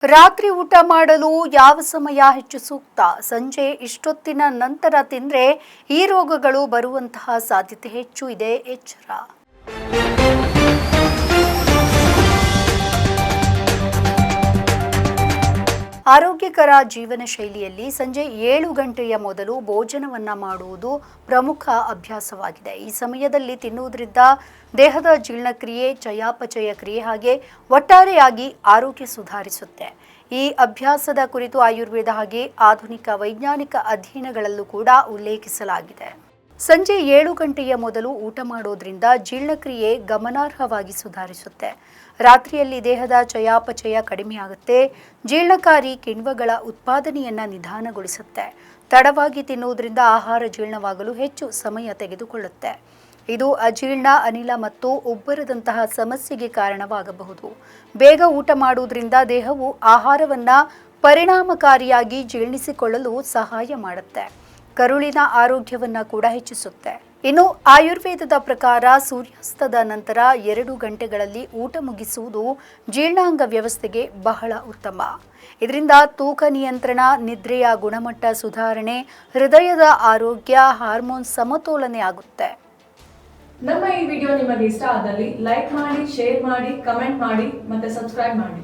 ರಾತ್ರಿ ಊಟ ಮಾಡಲು ಯಾವ ಸಮಯ ಹೆಚ್ಚು ಸೂಕ್ತ? ಸಂಜೆ ಇಷ್ಟೊತ್ತಿನ ನಂತರ ತಿಂದರೆ ಈ ರೋಗಗಳು ಬರುವಂತಹ ಸಾಧ್ಯತೆ ಹೆಚ್ಚು ಇದೆ, ಎಚ್ಚರ. ಆರೋಗ್ಯಕರ ಜೀವನ ಶೈಲಿಯಲ್ಲಿ ಸಂಜೆ 7 ಗಂಟೆಯ ಮೊದಲು ಭೋಜನವನ್ನ ಮಾಡುವುದು ಪ್ರಮುಖ ಅಭ್ಯಾಸವಾಗಿದೆ. ಈ ಸಮಯದಲ್ಲಿ ತಿನ್ನುವುದರಿಂದ ದೇಹದ ಜೀರ್ಣಕ್ರಿಯೆ, ಚಯಾಪಚಯ ಕ್ರಿಯೆ ಹಾಗೆ ಒಟ್ಟಾರೆಯಾಗಿ ಆರೋಗ್ಯ ಸುಧಾರಿಸುತ್ತೆ. ಈ ಅಭ್ಯಾಸದ ಕುರಿತು ಆಯುರ್ವೇದ ಹಾಗೆ ಆಧುನಿಕ ವೈಜ್ಞಾನಿಕ ಅಧ್ಯಯನಗಳಲ್ಲೂ ಕೂಡ ಉಲ್ಲೇಖಿಸಲಾಗಿದೆ. ಸಂಜೆ 7 ಗಂಟೆಯ ಮೊದಲು ಊಟ ಮಾಡೋದ್ರಿಂದ ಜೀರ್ಣಕ್ರಿಯೆ ಗಮನಾರ್ಹವಾಗಿ ಸುಧಾರಿಸುತ್ತೆ. ರಾತ್ರಿಯಲ್ಲಿ ದೇಹದ ಚಯಾಪಚಯ ಕಡಿಮೆಯಾಗುತ್ತೆ. ಜೀರ್ಣಕಾರಿ ಕಿಣ್ವಗಳ ಉತ್ಪಾದನೆಯನ್ನು ನಿಧಾನಗೊಳಿಸುತ್ತೆ. ತಡವಾಗಿ ತಿನ್ನುವುದರಿಂದ ಆಹಾರ ಜೀರ್ಣವಾಗಲು ಹೆಚ್ಚು ಸಮಯ ತೆಗೆದುಕೊಳ್ಳುತ್ತೆ. ಇದು ಅಜೀರ್ಣ, ಅನಿಲ ಮತ್ತು ಉಬ್ಬರದಂತಹ ಸಮಸ್ಯೆಗೆ ಕಾರಣವಾಗಬಹುದು. ಬೇಗ ಊಟ ಮಾಡುವುದರಿಂದ ದೇಹವು ಆಹಾರವನ್ನು ಪರಿಣಾಮಕಾರಿಯಾಗಿ ಜೀರ್ಣಿಸಿಕೊಳ್ಳಲು ಸಹಾಯ ಮಾಡುತ್ತೆ. ಕರುಳಿನ ಆರೋಗ್ಯವನ್ನು ಕೂಡ ಹೆಚ್ಚಿಸುತ್ತೆ. ಇನ್ನು ಆಯುರ್ವೇದದ ಪ್ರಕಾರ ಸೂರ್ಯಾಸ್ತದ ನಂತರ 2 ಗಂಟೆಗಳಲ್ಲಿ ಊಟ ಮುಗಿಸುವುದು ಜೀರ್ಣಾಂಗ ವ್ಯವಸ್ಥೆಗೆ ಬಹಳ ಉತ್ತಮ. ಇದರಿಂದ ತೂಕ ನಿಯಂತ್ರಣ, ನಿದ್ರೆಯ ಗುಣಮಟ್ಟ ಸುಧಾರಣೆ, ಹೃದಯದ ಆರೋಗ್ಯ, ಹಾರ್ಮೋನ್ ಸಮತೋಲನೆ ಆಗುತ್ತೆ. ನಮ್ಮ ಈ ವಿಡಿಯೋ ನಿಮಗೆ ಇಷ್ಟ ಆದಲ್ಲಿ ಲೈಕ್ ಮಾಡಿ, ಶೇರ್ ಮಾಡಿ, ಕಮೆಂಟ್ ಮಾಡಿ ಮತ್ತೆ ಸಬ್ಸ್ಕ್ರೈಬ್ ಮಾಡಿ.